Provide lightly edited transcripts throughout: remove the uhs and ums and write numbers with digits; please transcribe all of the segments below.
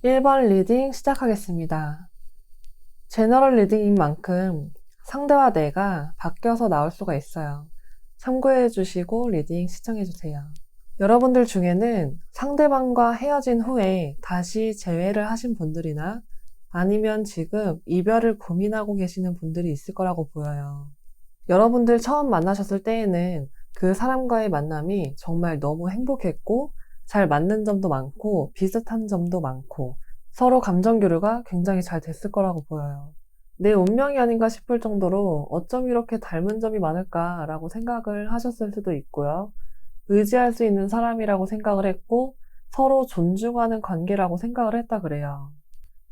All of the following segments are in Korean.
1번 리딩 시작하겠습니다. 제너럴 리딩인 만큼 상대와 내가 바뀌어서 나올 수가 있어요. 참고해 주시고 리딩 시청해 주세요. 여러분들 중에는 상대방과 헤어진 후에 다시 재회를 하신 분들이나 아니면 지금 이별을 고민하고 계시는 분들이 있을 거라고 보여요. 여러분들 처음 만나셨을 때에는 그 사람과의 만남이 정말 너무 행복했고, 잘 맞는 점도 많고, 비슷한 점도 많고, 서로 감정 교류가 굉장히 잘 됐을 거라고 보여요. 내 운명이 아닌가 싶을 정도로 어쩜 이렇게 닮은 점이 많을까라고 생각을 하셨을 수도 있고요. 의지할 수 있는 사람이라고 생각을 했고, 서로 존중하는 관계라고 생각을 했다 그래요.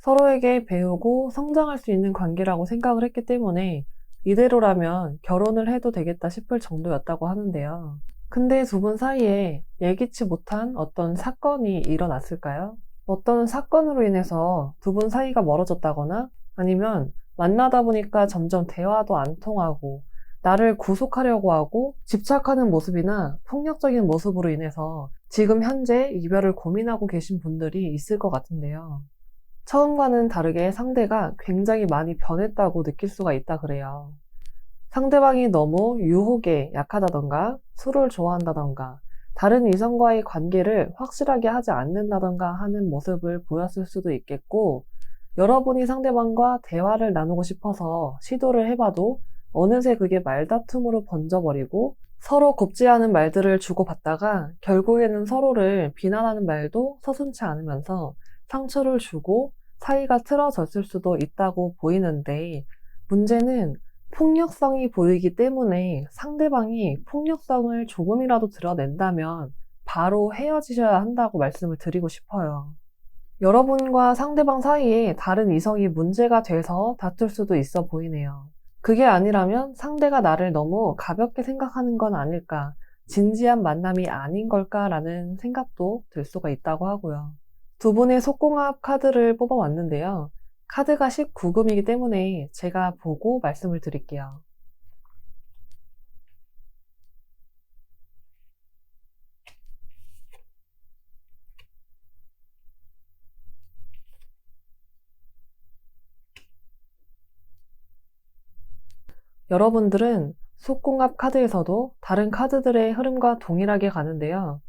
서로에게 배우고 성장할 수 있는 관계라고 생각을 했기 때문에 이대로라면 결혼을 해도 되겠다 싶을 정도였다고 하는데요. 근데 두 분 사이에 예기치 못한 어떤 사건이 일어났을까요? 어떤 사건으로 인해서 두 분 사이가 멀어졌다거나 아니면 만나다 보니까 점점 대화도 안 통하고 나를 구속하려고 하고 집착하는 모습이나 폭력적인 모습으로 인해서 지금 현재 이별을 고민하고 계신 분들이 있을 것 같은데요. 처음과는 다르게 상대가 굉장히 많이 변했다고 느낄 수가 있다 그래요. 상대방이 너무 유혹에 약하다던가 술을 좋아한다던가 다른 이성과의 관계를 확실하게 하지 않는다던가 하는 모습을 보였을 수도 있겠고, 여러분이 상대방과 대화를 나누고 싶어서 시도를 해봐도 어느새 그게 말다툼으로 번져버리고 서로 곱지 않은 말들을 주고받다가 결국에는 서로를 비난하는 말도 서슴지 않으면서 상처를 주고 사이가 틀어졌을 수도 있다고 보이는데, 문제는 폭력성이 보이기 때문에 상대방이 폭력성을 조금이라도 드러낸다면 바로 헤어지셔야 한다고 말씀을 드리고 싶어요. 여러분과 상대방 사이에 다른 이성이 문제가 돼서 다툴 수도 있어 보이네요. 그게 아니라면 상대가 나를 너무 가볍게 생각하는 건 아닐까, 진지한 만남이 아닌 걸까라는 생각도 들 수가 있다고 하고요. 두 분의 속궁합 카드를 뽑아왔는데요. 카드가 19금이기 때문에 제가 보고 말씀을 드릴게요. 여러분들은 속궁합 카드에서도 다른 카드들의 흐름과 동일하게 가는데요.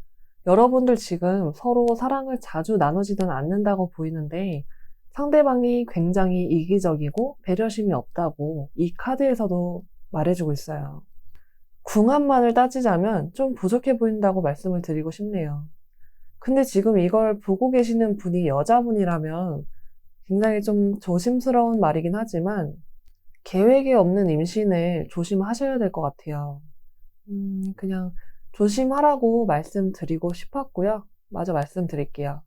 여러분들 지금 서로 사랑을 자주 나누지는 않는다고 보이는데 상대방이 굉장히 이기적이고 배려심이 없다고 이 카드에서도 말해주고 있어요. 궁합만을 따지자면 좀 부족해 보인다고 말씀을 드리고 싶네요. 근데 지금 이걸 보고 계시는 분이 여자분이라면 굉장히 좀 조심스러운 말이긴 하지만 계획이 없는 임신을 조심하셔야 될 것 같아요. 그냥 조심하라고 말씀드리고 싶었고요. 마저 말씀드릴게요.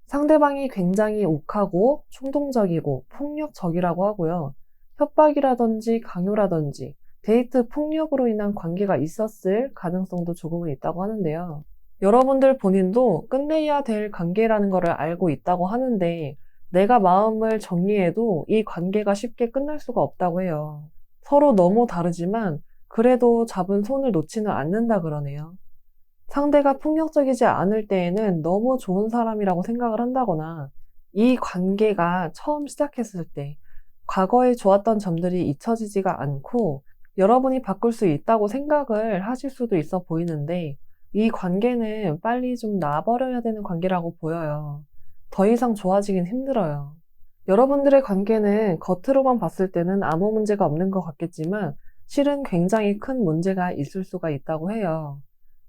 상대방이 굉장히 욱하고 충동적이고 폭력적이라고 하고요. 협박이라든지 강요라든지 데이트 폭력으로 인한 관계가 있었을 가능성도 조금은 있다고 하는데요. 여러분들 본인도 끝내야 될 관계라는 것을 알고 있다고 하는데 내가 마음을 정리해도 이 관계가 쉽게 끝날 수가 없다고 해요. 서로 너무 다르지만 그래도 잡은 손을 놓지는 않는다 그러네요. 상대가 폭력적이지 않을 때에는 너무 좋은 사람이라고 생각을 한다거나 이 관계가 처음 시작했을 때 과거에 좋았던 점들이 잊혀지지가 않고 여러분이 바꿀 수 있다고 생각을 하실 수도 있어 보이는데 이 관계는 빨리 좀 놔버려야 되는 관계라고 보여요. 더 이상 좋아지긴 힘들어요. 여러분들의 관계는 겉으로만 봤을 때는 아무 문제가 없는 것 같겠지만 실은 굉장히 큰 문제가 있을 수가 있다고 해요.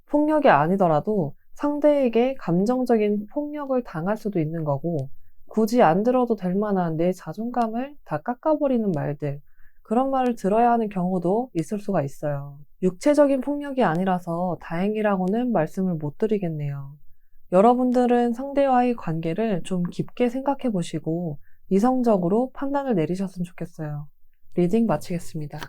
폭력이 아니더라도 상대에게 감정적인 폭력을 당할 수도 있는 거고 굳이 안 들어도 될 만한 내 자존감을 다 깎아버리는 말들, 그런 말을 들어야 하는 경우도 있을 수가 있어요. 육체적인 폭력이 아니라서 다행이라고는 말씀을 못 드리겠네요. 여러분들은 상대와의 관계를 좀 깊게 생각해 보시고 이성적으로 판단을 내리셨으면 좋겠어요. 리딩 마치겠습니다.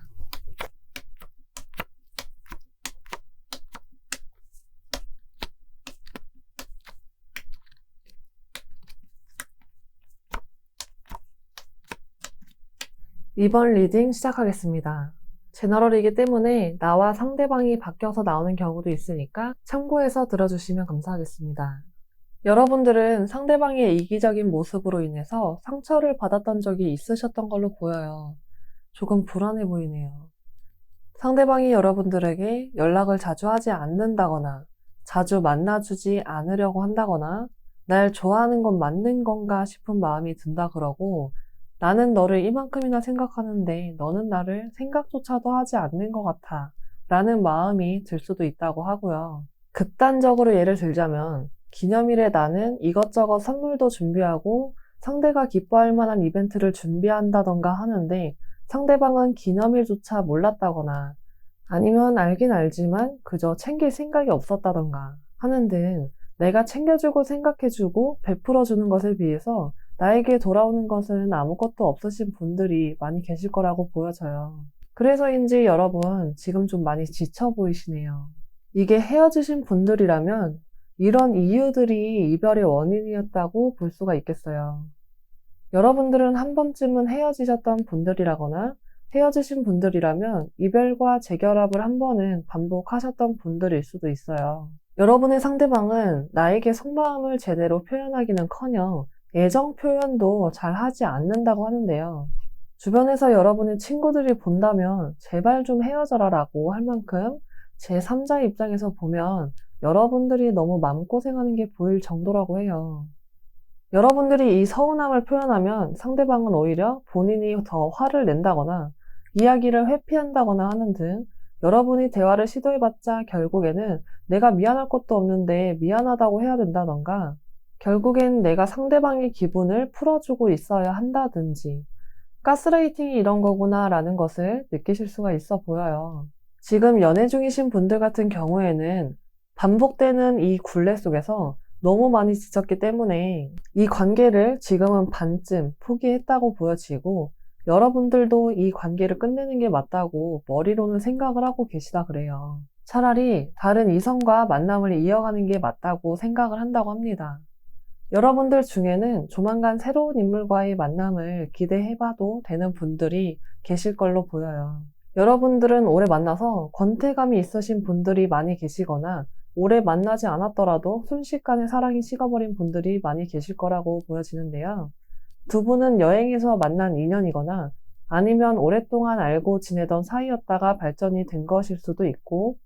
이번 리딩 시작하겠습니다. 제너럴이기 때문에 나와 상대방이 바뀌어서 나오는 경우도 있으니까 참고해서 들어주시면 감사하겠습니다. 여러분들은 상대방의 이기적인 모습으로 인해서 상처를 받았던 적이 있으셨던 걸로 보여요. 조금 불안해 보이네요. 상대방이 여러분들에게 연락을 자주 하지 않는다거나 자주 만나주지 않으려고 한다거나 날 좋아하는 건 맞는 건가 싶은 마음이 든다 그러고 나는 너를 이만큼이나 생각하는데 너는 나를 생각조차도 하지 않는 것 같아 라는 마음이 들 수도 있다고 하고요. 극단적으로 예를 들자면 기념일에 나는 이것저것 선물도 준비하고 상대가 기뻐할 만한 이벤트를 준비한다던가 하는데 상대방은 기념일조차 몰랐다거나 아니면 알긴 알지만 그저 챙길 생각이 없었다던가 하는 등 내가 챙겨주고 생각해주고 베풀어주는 것에 비해서 나에게 돌아오는 것은 아무것도 없으신 분들이 많이 계실 거라고 보여져요. 그래서인지 여러분 지금 좀 많이 지쳐 보이시네요. 이게 헤어지신 분들이라면 이런 이유들이 이별의 원인이었다고 볼 수가 있겠어요. 여러분들은 한 번쯤은 헤어지셨던 분들이라거나 헤어지신 분들이라면 이별과 재결합을 한 번은 반복하셨던 분들일 수도 있어요. 여러분의 상대방은 나에게 속마음을 제대로 표현하기는커녕 애정 표현도 잘 하지 않는다고 하는데요. 주변에서 여러분의 친구들이 본다면 제발 좀 헤어져라 라고 할 만큼 제3자의 입장에서 보면 여러분들이 너무 마음고생하는 게 보일 정도라고 해요. 여러분들이 이 서운함을 표현하면 상대방은 오히려 본인이 더 화를 낸다거나 이야기를 회피한다거나 하는 등 여러분이 대화를 시도해봤자 결국에는 내가 미안할 것도 없는데 미안하다고 해야 된다던가 결국엔 내가 상대방의 기분을 풀어주고 있어야 한다든지 가스라이팅이 이런 거구나 라는 것을 느끼실 수가 있어 보여요. 지금 연애 중이신 분들 같은 경우에는 반복되는 이 굴레 속에서 너무 많이 지쳤기 때문에 이 관계를 지금은 반쯤 포기했다고 보여지고 여러분들도 이 관계를 끝내는 게 맞다고 머리로는 생각을 하고 계시다 그래요. 차라리 다른 이성과 만남을 이어가는 게 맞다고 생각을 한다고 합니다. 여러분들 중에는 조만간 새로운 인물과의 만남을 기대해봐도 되는 분들이 계실 걸로 보여요. 여러분들은 오래 만나서 권태감이 있으신 분들이 많이 계시거나 오래 만나지 않았더라도 순식간에 사랑이 식어버린 분들이 많이 계실 거라고 보여지는데요. 두 분은 여행에서 만난 인연이거나 아니면 오랫동안 알고 지내던 사이였다가 발전이 된 것일 수도 있고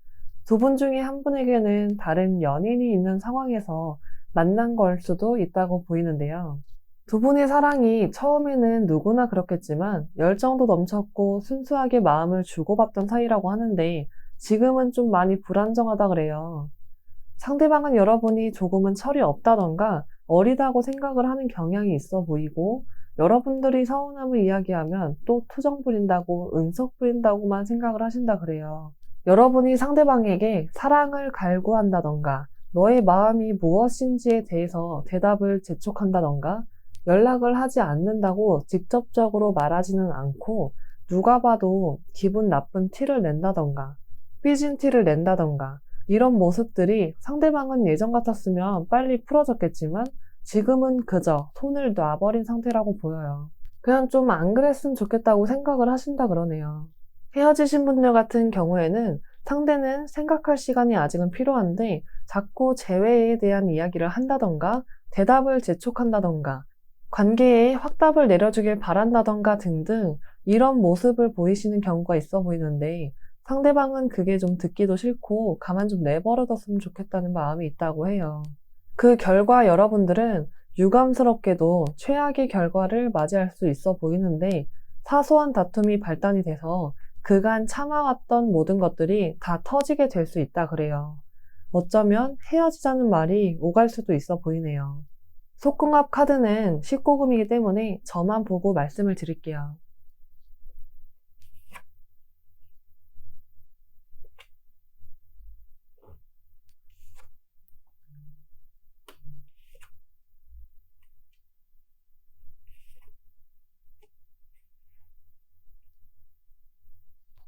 두 분 중에 한 분에게는 다른 연인이 있는 상황에서 만난 걸 수도 있다고 보이는데요. 두 분의 사랑이 처음에는 누구나 그렇겠지만 열정도 넘쳤고 순수하게 마음을 주고받던 사이라고 하는데 지금은 좀 많이 불안정하다 그래요. 상대방은 여러분이 조금은 철이 없다던가 어리다고 생각을 하는 경향이 있어 보이고 여러분들이 서운함을 이야기하면 또 투정 부린다고 응석 부린다고만 생각을 하신다 그래요. 여러분이 상대방에게 사랑을 갈구한다던가 너의 마음이 무엇인지에 대해서 대답을 재촉한다던가 연락을 하지 않는다고 직접적으로 말하지는 않고 누가 봐도 기분 나쁜 티를 낸다던가 삐진 티를 낸다던가 이런 모습들이 상대방은 예전 같았으면 빨리 풀어졌겠지만 지금은 그저 손을 놔버린 상태라고 보여요. 그냥 좀 안 그랬으면 좋겠다고 생각을 하신다 그러네요. 헤어지신 분들 같은 경우에는 상대는 생각할 시간이 아직은 필요한데 자꾸 재회에 대한 이야기를 한다던가 대답을 재촉한다던가 관계에 확답을 내려주길 바란다던가 등등 이런 모습을 보이시는 경우가 있어 보이는데 상대방은 그게 좀 듣기도 싫고 가만 좀 내버려뒀으면 좋겠다는 마음이 있다고 해요. 그 결과 여러분들은 유감스럽게도 최악의 결과를 맞이할 수 있어 보이는데 사소한 다툼이 발단이 돼서 그간 참아왔던 모든 것들이 다 터지게 될 수 있다 그래요. 어쩌면 헤어지자는 말이 오갈 수도 있어 보이네요. 속궁합 카드는 19금이기 때문에 저만 보고 말씀을 드릴게요.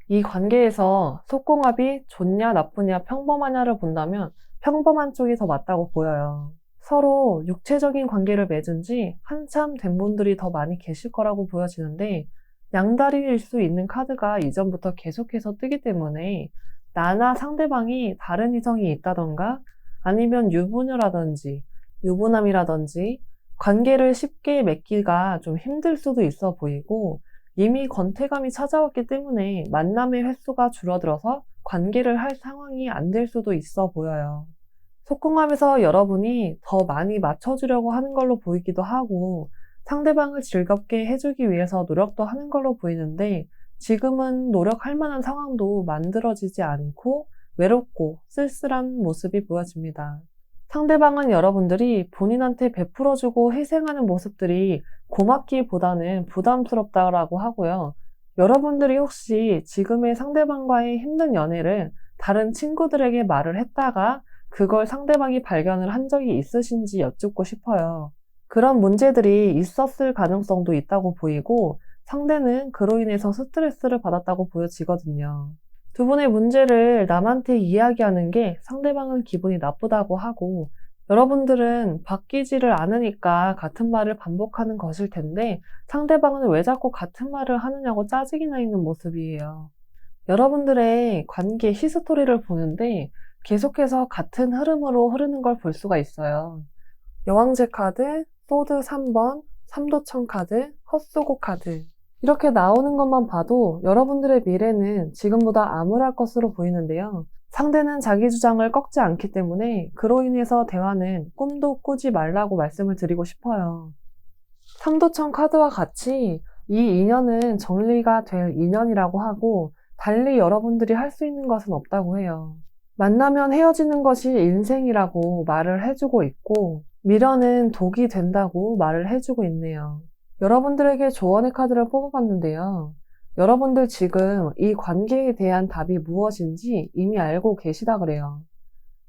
이 관계에서 속궁합이 좋냐 나쁘냐 평범하냐를 본다면 평범한 쪽이 더 맞다고 보여요. 서로 육체적인 관계를 맺은 지 한참 된 분들이 더 많이 계실 거라고 보여지는데 양다리일 수 있는 카드가 이전부터 계속해서 뜨기 때문에 나나 상대방이 다른 이성이 있다던가 아니면 유부녀라든지 유부남이라든지 관계를 쉽게 맺기가 좀 힘들 수도 있어 보이고 이미 권태감이 찾아왔기 때문에 만남의 횟수가 줄어들어서 관계를 할 상황이 안 될 수도 있어 보여요. 속궁합에서 여러분이 더 많이 맞춰주려고 하는 걸로 보이기도 하고 상대방을 즐겁게 해주기 위해서 노력도 하는 걸로 보이는데 지금은 노력할 만한 상황도 만들어지지 않고 외롭고 쓸쓸한 모습이 보여집니다. 상대방은 여러분들이 본인한테 베풀어주고 희생하는 모습들이 고맙기보다는 부담스럽다라고 하고요. 여러분들이 혹시 지금의 상대방과의 힘든 연애를 다른 친구들에게 말을 했다가 그걸 상대방이 발견을 한 적이 있으신지 여쭙고 싶어요. 그런 문제들이 있었을 가능성도 있다고 보이고 상대는 그로 인해서 스트레스를 받았다고 보여지거든요. 두 분의 문제를 남한테 이야기하는 게 상대방은 기분이 나쁘다고 하고 여러분들은 바뀌지를 않으니까 같은 말을 반복하는 것일 텐데 상대방은 왜 자꾸 같은 말을 하느냐고 짜증이 나 있는 모습이에요. 여러분들의 관계 히스토리를 보는데 계속해서 같은 흐름으로 흐르는 걸 볼 수가 있어요. 여왕제 카드, 소드 3번, 삼도천 카드, 헛수고 카드 이렇게 나오는 것만 봐도 여러분들의 미래는 지금보다 암울할 것으로 보이는데요. 상대는 자기 주장을 꺾지 않기 때문에 그로 인해서 대화는 꿈도 꾸지 말라고 말씀을 드리고 싶어요. 삼도천 카드와 같이 이 인연은 정리가 될 인연이라고 하고 달리 여러분들이 할 수 있는 것은 없다고 해요. 만나면 헤어지는 것이 인생이라고 말을 해주고 있고 미련은 독이 된다고 말을 해주고 있네요. 여러분들에게 조언의 카드를 뽑아봤는데요. 여러분들 지금 이 관계에 대한 답이 무엇인지 이미 알고 계시다 그래요.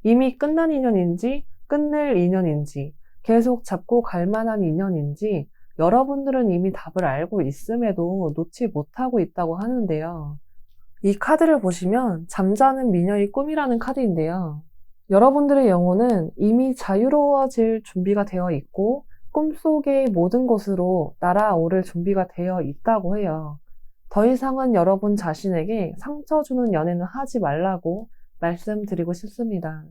이미 끝난 인연인지 끝낼 인연인지 계속 잡고 갈 만한 인연인지 여러분들은 이미 답을 알고 있음에도 놓지 못하고 있다고 하는데요. 이 카드를 보시면 잠자는 미녀의 꿈이라는 카드인데요. 여러분들의 영혼은 이미 자유로워질 준비가 되어 있고 꿈속의 모든 곳으로 날아오를 준비가 되어 있다고 해요. 더 이상은 여러분 자신에게 상처 주는 연애는 하지 말라고 말씀드리고 싶습니다.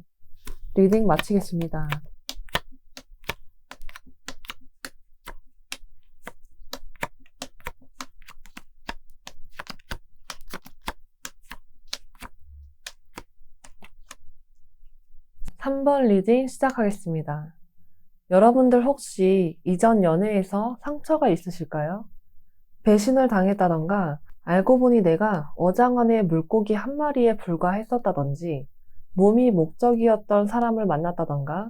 리딩 마치겠습니다. (3번) 리딩 시작하겠습니다. 여러분들 혹시 이전 연애에서 상처가 있으실까요? 배신을 당했다던가 알고 보니 내가 어장관의 물고기 한 마리에 불과했었다던지 몸이 목적이었던 사람을 만났다던가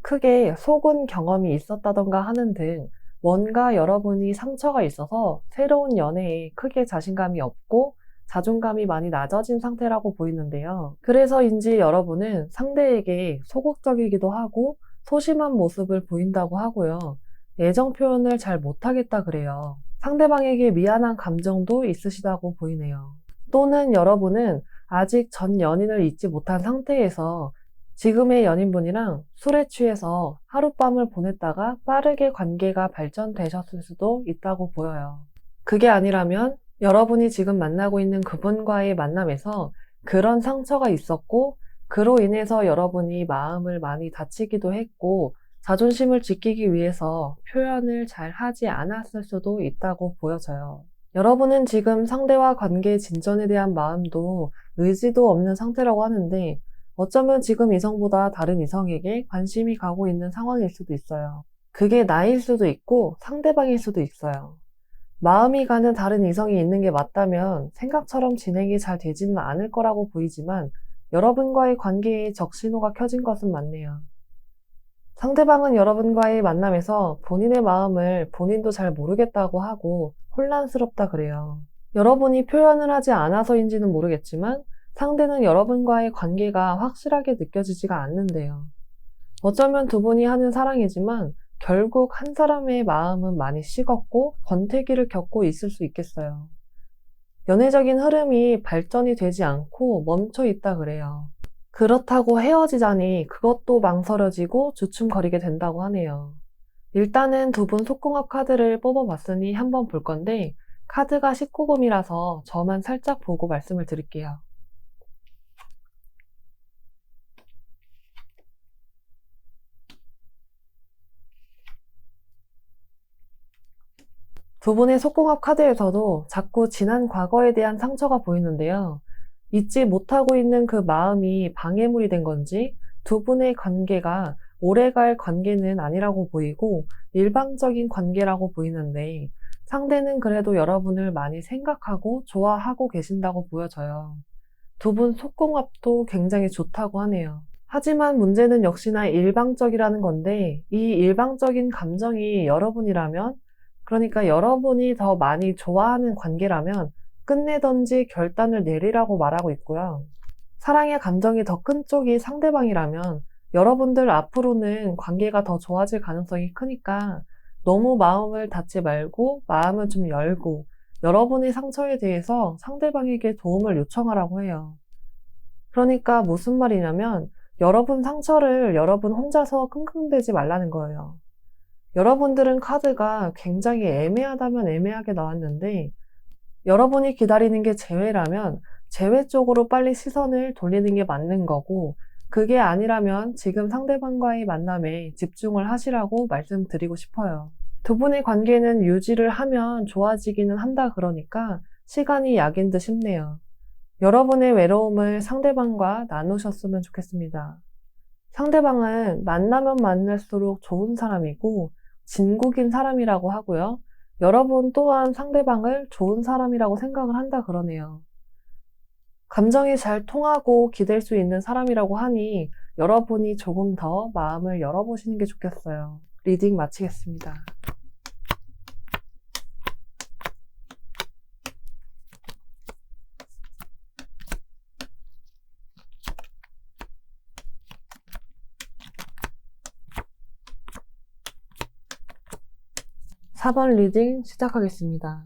크게 속은 경험이 있었다던가 하는 등 뭔가 여러분이 상처가 있어서 새로운 연애에 크게 자신감이 없고 자존감이 많이 낮아진 상태라고 보이는데요. 그래서인지 여러분은 상대에게 소극적이기도 하고 소심한 모습을 보인다고 하고요. 애정 표현을 잘 못하겠다 그래요. 상대방에게 미안한 감정도 있으시다고 보이네요. 또는 여러분은 아직 전 연인을 잊지 못한 상태에서 지금의 연인분이랑 술에 취해서 하룻밤을 보냈다가 빠르게 관계가 발전되셨을 수도 있다고 보여요. 그게 아니라면 여러분이 지금 만나고 있는 그분과의 만남에서 그런 상처가 있었고 그로 인해서 여러분이 마음을 많이 다치기도 했고 자존심을 지키기 위해서 표현을 잘 하지 않았을 수도 있다고 보여져요. 여러분은 지금 상대와 관계 진전에 대한 마음도 의지도 없는 상태라고 하는데 어쩌면 지금 이성보다 다른 이성에게 관심이 가고 있는 상황일 수도 있어요. 그게 나일 수도 있고 상대방일 수도 있어요. 마음이 가는 다른 이성이 있는 게 맞다면 생각처럼 진행이 잘 되지는 않을 거라고 보이지만 여러분과의 관계에 적신호가 켜진 것은 맞네요. 상대방은 여러분과의 만남에서 본인의 마음을 본인도 잘 모르겠다고 하고 혼란스럽다 그래요. 여러분이 표현을 하지 않아서인지는 모르겠지만 상대는 여러분과의 관계가 확실하게 느껴지지가 않는데요. 어쩌면 두 분이 하는 사랑이지만 결국 한 사람의 마음은 많이 식었고 권태기를 겪고 있을 수 있겠어요. 연애적인 흐름이 발전이 되지 않고 멈춰 있다 그래요. 그렇다고 헤어지자니 그것도 망설여지고 주춤거리게 된다고 하네요. 일단은 두 분 속궁합 카드를 뽑아봤으니 한번 볼 건데 카드가 19금이라서 저만 살짝 보고 말씀을 드릴게요. 두 분의 속궁합 카드에서도 자꾸 지난 과거에 대한 상처가 보이는데요. 잊지 못하고 있는 그 마음이 방해물이 된 건지 두 분의 관계가 오래갈 관계는 아니라고 보이고 일방적인 관계라고 보이는데 상대는 그래도 여러분을 많이 생각하고 좋아하고 계신다고 보여져요. 두 분 속궁합도 굉장히 좋다고 하네요. 하지만 문제는 역시나 일방적이라는 건데, 이 일방적인 감정이 여러분이라면, 그러니까 여러분이 더 많이 좋아하는 관계라면 끝내던지 결단을 내리라고 말하고 있고요. 사랑의 감정이 더 큰 쪽이 상대방이라면 여러분들 앞으로는 관계가 더 좋아질 가능성이 크니까 너무 마음을 닫지 말고 마음을 좀 열고 여러분의 상처에 대해서 상대방에게 도움을 요청하라고 해요. 그러니까 무슨 말이냐면 여러분 상처를 여러분 혼자서 끙끙대지 말라는 거예요. 여러분들은 카드가 굉장히 애매하다면 애매하게 나왔는데 여러분이 기다리는 게 재회라면 재회 쪽으로 빨리 시선을 돌리는 게 맞는 거고 그게 아니라면 지금 상대방과의 만남에 집중을 하시라고 말씀드리고 싶어요. 두 분의 관계는 유지를 하면 좋아지기는 한다 그러니까 시간이 약인 듯 싶네요. 여러분의 외로움을 상대방과 나누셨으면 좋겠습니다. 상대방은 만나면 만날수록 좋은 사람이고 진국인 사람이라고 하고요. 여러분 또한 상대방을 좋은 사람이라고 생각을 한다 그러네요. 감정이 잘 통하고 기댈 수 있는 사람이라고 하니 여러분이 조금 더 마음을 열어보시는 게 좋겠어요. 리딩 마치겠습니다. 4번 리딩 시작하겠습니다.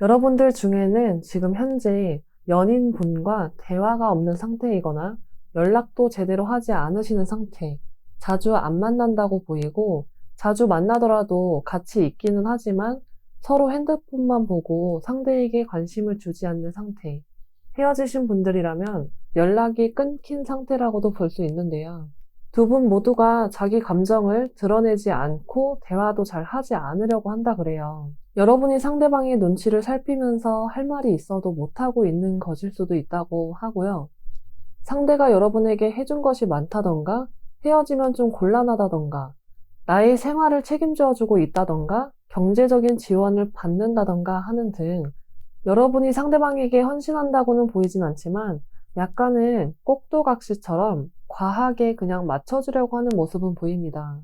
여러분들 중에는 지금 현재 연인분과 대화가 없는 상태이거나 연락도 제대로 하지 않으시는 상태, 자주 안 만난다고 보이고 자주 만나더라도 같이 있기는 하지만 서로 핸드폰만 보고 상대에게 관심을 주지 않는 상태, 헤어지신 분들이라면 연락이 끊긴 상태라고도 볼 수 있는데요. 두 분 모두가 자기 감정을 드러내지 않고 대화도 잘 하지 않으려고 한다 그래요. 여러분이 상대방의 눈치를 살피면서 할 말이 있어도 못하고 있는 것일 수도 있다고 하고요. 상대가 여러분에게 해준 것이 많다던가 헤어지면 좀 곤란하다던가 나의 생활을 책임져주고 있다던가 경제적인 지원을 받는다던가 하는 등 여러분이 상대방에게 헌신한다고는 보이진 않지만 약간은 꼭두각시처럼 과하게 그냥 맞춰주려고 하는 모습은 보입니다.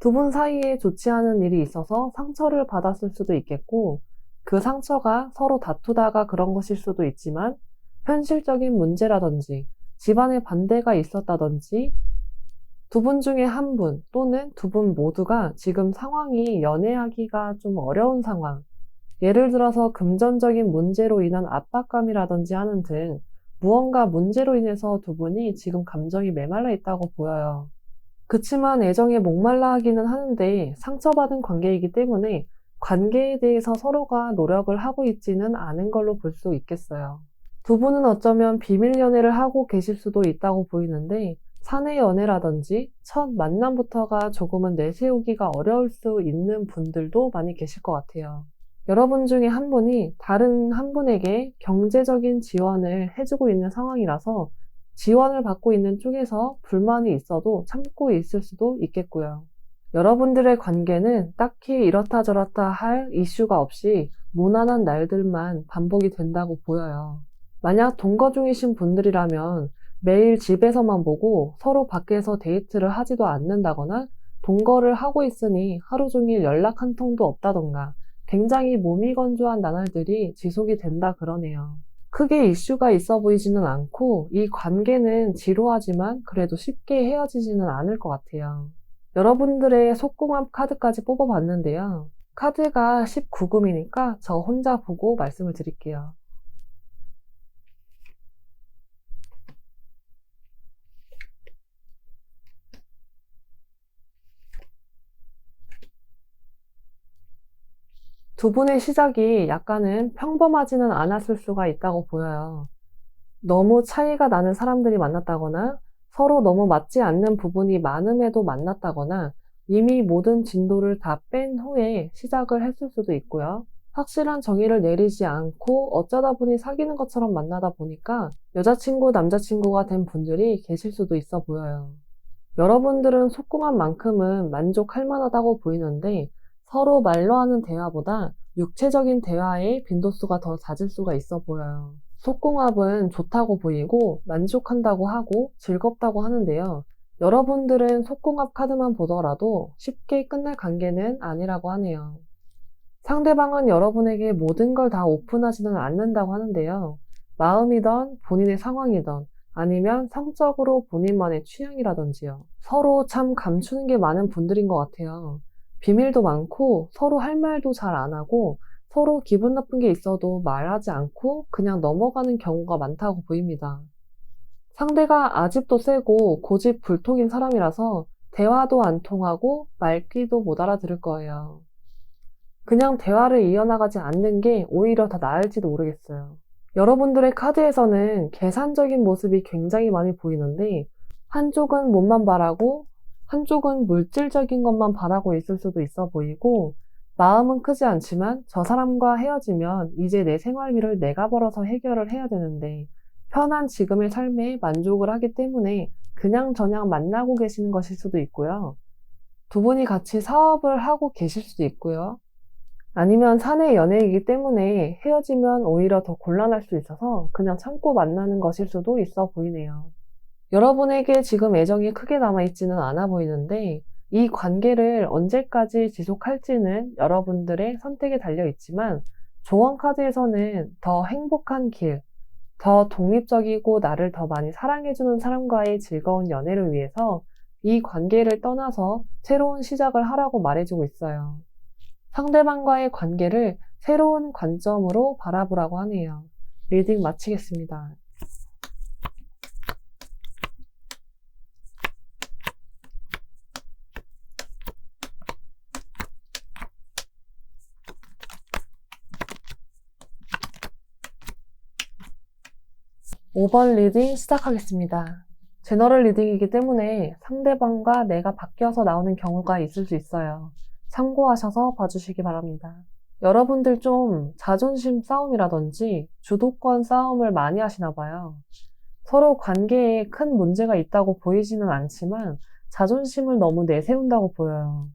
두 분 사이에 좋지 않은 일이 있어서 상처를 받았을 수도 있겠고 그 상처가 서로 다투다가 그런 것일 수도 있지만 현실적인 문제라든지 집안의 반대가 있었다든지 두 분 중에 한 분 또는 두 분 모두가 지금 상황이 연애하기가 좀 어려운 상황, 예를 들어서 금전적인 문제로 인한 압박감이라든지 하는 등 무언가 문제로 인해서 두 분이 지금 감정이 메말라 있다고 보여요. 그치만 애정에 목말라 하기는 하는데 상처받은 관계이기 때문에 관계에 대해서 서로가 노력을 하고 있지는 않은 걸로 볼 수 있겠어요. 두 분은 어쩌면 비밀 연애를 하고 계실 수도 있다고 보이는데 사내 연애라든지 첫 만남부터가 조금은 내세우기가 어려울 수 있는 분들도 많이 계실 것 같아요. 여러분 중에 한 분이 다른 한 분에게 경제적인 지원을 해주고 있는 상황이라서 지원을 받고 있는 쪽에서 불만이 있어도 참고 있을 수도 있겠고요. 여러분들의 관계는 딱히 이렇다 저렇다 할 이슈가 없이 무난한 날들만 반복이 된다고 보여요. 만약 동거 중이신 분들이라면 매일 집에서만 보고 서로 밖에서 데이트를 하지도 않는다거나 동거를 하고 있으니 하루 종일 연락 한 통도 없다던가 굉장히 몸이 건조한 나날들이 지속이 된다 그러네요. 크게 이슈가 있어 보이지는 않고 이 관계는 지루하지만 그래도 쉽게 헤어지지는 않을 것 같아요. 여러분들의 속궁합 카드까지 뽑아봤는데요. 카드가 19금이니까 저 혼자 보고 말씀을 드릴게요. 두 분의 시작이 약간은 평범하지는 않았을 수가 있다고 보여요. 너무 차이가 나는 사람들이 만났다거나 서로 너무 맞지 않는 부분이 많음에도 만났다거나 이미 모든 진도를 다 뺀 후에 시작을 했을 수도 있고요. 확실한 정의를 내리지 않고 어쩌다 보니 사귀는 것처럼 만나다 보니까 여자친구, 남자친구가 된 분들이 계실 수도 있어 보여요. 여러분들은 속궁한 만큼은 만족할 만하다고 보이는데 서로 말로 하는 대화보다 육체적인 대화의 빈도수가 더 잦을 수가 있어 보여요. 속궁합은 좋다고 보이고 만족한다고 하고 즐겁다고 하는데요. 여러분들은 속궁합 카드만 보더라도 쉽게 끝날 관계는 아니라고 하네요. 상대방은 여러분에게 모든 걸 다 오픈하지는 않는다고 하는데요. 마음이든 본인의 상황이든 아니면 성적으로 본인만의 취향이라든지요. 서로 참 감추는 게 많은 분들인 것 같아요. 비밀도 많고 서로 할 말도 잘 안 하고 서로 기분 나쁜 게 있어도 말하지 않고 그냥 넘어가는 경우가 많다고 보입니다. 상대가 아집도 세고 고집불통인 사람이라서 대화도 안 통하고 말귀도 못 알아들을 거예요. 그냥 대화를 이어나가지 않는 게 오히려 더 나을지도 모르겠어요. 여러분들의 카드에서는 계산적인 모습이 굉장히 많이 보이는데 한쪽은 몸만 바라고 한쪽은 물질적인 것만 바라고 있을 수도 있어 보이고 마음은 크지 않지만 저 사람과 헤어지면 이제 내 생활비를 내가 벌어서 해결을 해야 되는데 편한 지금의 삶에 만족을 하기 때문에 그냥저냥 만나고 계시는 것일 수도 있고요. 두 분이 같이 사업을 하고 계실 수도 있고요. 아니면 사내 연애이기 때문에 헤어지면 오히려 더 곤란할 수 있어서 그냥 참고 만나는 것일 수도 있어 보이네요. 여러분에게 지금 애정이 크게 남아있지는 않아 보이는데 이 관계를 언제까지 지속할지는 여러분들의 선택에 달려있지만 조언 카드에서는 더 행복한 길, 더 독립적이고 나를 더 많이 사랑해주는 사람과의 즐거운 연애를 위해서 이 관계를 떠나서 새로운 시작을 하라고 말해주고 있어요. 상대방과의 관계를 새로운 관점으로 바라보라고 하네요. 리딩 마치겠습니다. 5번 리딩 시작하겠습니다. 제너럴 리딩이기 때문에 상대방과 내가 바뀌어서 나오는 경우가 있을 수 있어요. 참고하셔서 봐주시기 바랍니다. 여러분들 좀 자존심 싸움이라든지 주도권 싸움을 많이 하시나 봐요. 서로 관계에 큰 문제가 있다고 보이지는 않지만 자존심을 너무 내세운다고 보여요.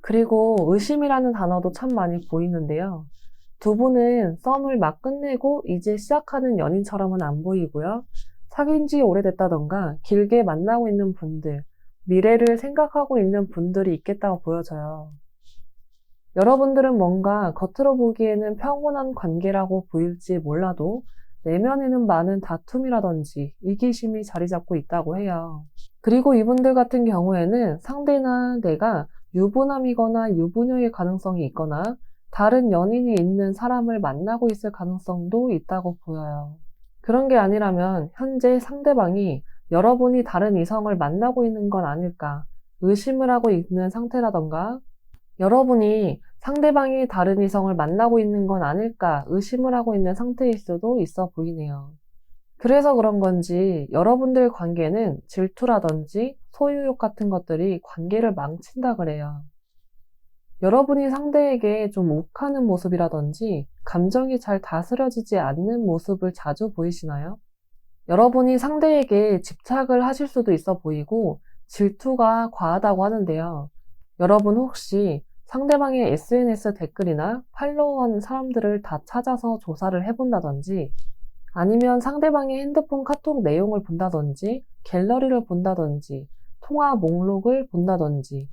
그리고 의심이라는 단어도 참 많이 보이는데요. 두 분은 썸을 막 끝내고 이제 시작하는 연인처럼은 안 보이고요. 사귄 지 오래됐다던가 길게 만나고 있는 분들, 미래를 생각하고 있는 분들이 있겠다고 보여져요. 여러분들은 뭔가 겉으로 보기에는 평온한 관계라고 보일지 몰라도 내면에는 많은 다툼이라든지 이기심이 자리 잡고 있다고 해요. 그리고 이분들 같은 경우에는 상대나 내가 유부남이거나 유부녀일 가능성이 있거나 다른 연인이 있는 사람을 만나고 있을 가능성도 있다고 보여요. 그런 게 아니라면 현재 상대방이 여러분이 다른 이성을 만나고 있는 건 아닐까 의심을 하고 있는 상태라던가 여러분이 상대방이 다른 이성을 만나고 있는 건 아닐까 의심을 하고 있는 상태일 수도 있어 보이네요. 그래서 그런 건지 여러분들 관계는 질투라든지 소유욕 같은 것들이 관계를 망친다 그래요. 여러분이 상대에게 좀 욱하는 모습이라든지 감정이 잘 다스려지지 않는 모습을 자주 보이시나요? 여러분이 상대에게 집착을 하실 수도 있어 보이고 질투가 과하다고 하는데요. 여러분 혹시 상대방의 SNS 댓글이나 팔로우하는 사람들을 다 찾아서 조사를 해본다든지 아니면 상대방의 핸드폰 카톡 내용을 본다든지 갤러리를 본다든지 통화 목록을 본다든지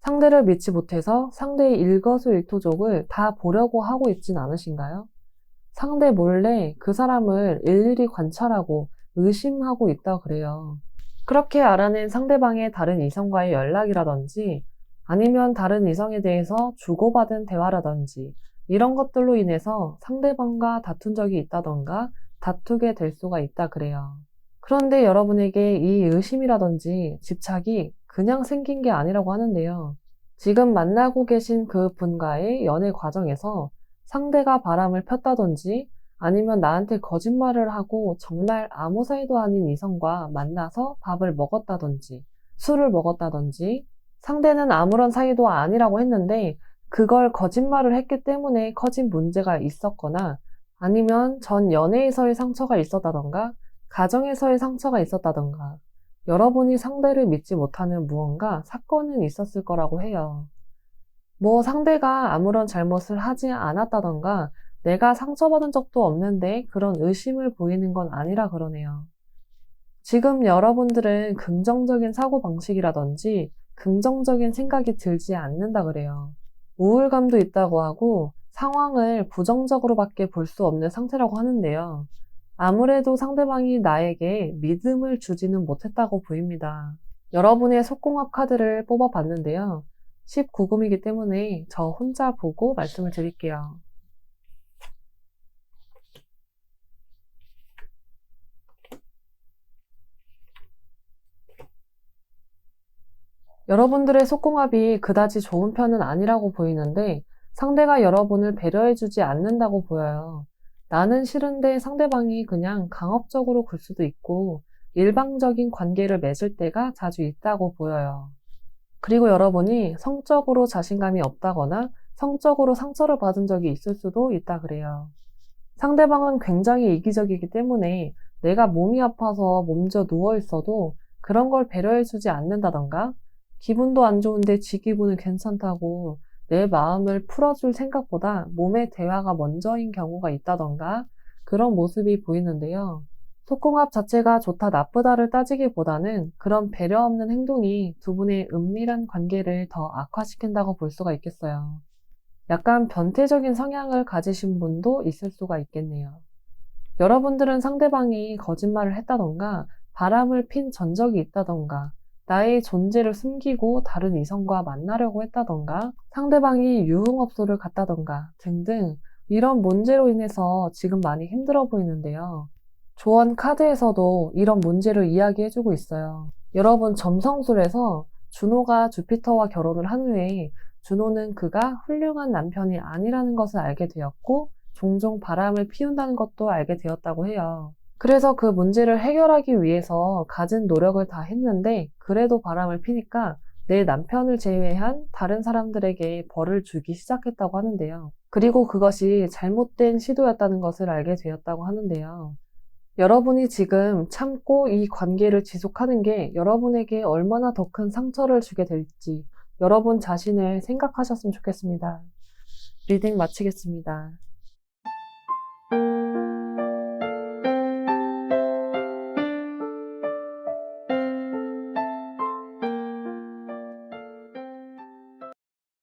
상대를 믿지 못해서 상대의 일거수일투족을 다 보려고 하고 있진 않으신가요? 상대 몰래 그 사람을 일일이 관찰하고 의심하고 있다 그래요. 그렇게 알아낸 상대방의 다른 이성과의 연락이라든지 아니면 다른 이성에 대해서 주고받은 대화라든지 이런 것들로 인해서 상대방과 다툰 적이 있다던가 다투게 될 수가 있다 그래요. 그런데 여러분에게 이 의심이라든지 집착이 그냥 생긴 게 아니라고 하는데요. 지금 만나고 계신 그 분과의 연애 과정에서 상대가 바람을 폈다든지 아니면 나한테 거짓말을 하고 정말 아무 사이도 아닌 이성과 만나서 밥을 먹었다든지 술을 먹었다든지 상대는 아무런 사이도 아니라고 했는데 그걸 거짓말을 했기 때문에 커진 문제가 있었거나 아니면 전 연애에서의 상처가 있었다던가 가정에서의 상처가 있었다던가 여러분이 상대를 믿지 못하는 무언가 사건은 있었을 거라고 해요. 상대가 아무런 잘못을 하지 않았다던가 내가 상처받은 적도 없는데 그런 의심을 보이는 건 아니라 그러네요. 지금 여러분들은 긍정적인 사고방식이라든지 긍정적인 생각이 들지 않는다 그래요. 우울감도 있다고 하고 상황을 부정적으로밖에 볼 수 없는 상태라고 하는데요. 아무래도 상대방이 나에게 믿음을 주지는 못했다고 보입니다. 여러분의 속궁합 카드를 뽑아봤는데요. 19금이기 때문에 저 혼자 보고 말씀을 드릴게요. 여러분들의 속궁합이 그다지 좋은 편은 아니라고 보이는데 상대가 여러분을 배려해주지 않는다고 보여요. 나는 싫은데 상대방이 그냥 강압적으로 굴 수도 있고 일방적인 관계를 맺을 때가 자주 있다고 보여요. 그리고 여러분이 성적으로 자신감이 없다거나 성적으로 상처를 받은 적이 있을 수도 있다 그래요. 상대방은 굉장히 이기적이기 때문에 내가 몸이 아파서 몸져 누워 있어도 그런 걸 배려해주지 않는다던가 기분도 안 좋은데 지 기분은 괜찮다고 내 마음을 풀어줄 생각보다 몸의 대화가 먼저인 경우가 있다던가 그런 모습이 보이는데요. 속궁합 자체가 좋다 나쁘다를 따지기보다는 그런 배려 없는 행동이 두 분의 은밀한 관계를 더 악화시킨다고 볼 수가 있겠어요. 약간 변태적인 성향을 가지신 분도 있을 수가 있겠네요. 여러분들은 상대방이 거짓말을 했다던가 바람을 핀 전적이 있다던가 나의 존재를 숨기고 다른 이성과 만나려고 했다던가 상대방이 유흥업소를 갔다던가 등등 이런 문제로 인해서 지금 많이 힘들어 보이는데요. 조언 카드에서도 이런 문제를 이야기해주고 있어요. 여러분 점성술에서 준호가 주피터와 결혼을 한 후에 준호는 그가 훌륭한 남편이 아니라는 것을 알게 되었고 종종 바람을 피운다는 것도 알게 되었다고 해요. 그래서 그 문제를 해결하기 위해서 갖은 노력을 다 했는데 그래도 바람을 피니까 내 남편을 제외한 다른 사람들에게 벌을 주기 시작했다고 하는데요. 그리고 그것이 잘못된 시도였다는 것을 알게 되었다고 하는데요. 여러분이 지금 참고 이 관계를 지속하는 게 여러분에게 얼마나 더 큰 상처를 주게 될지 여러분 자신을 생각하셨으면 좋겠습니다. 리딩 마치겠습니다.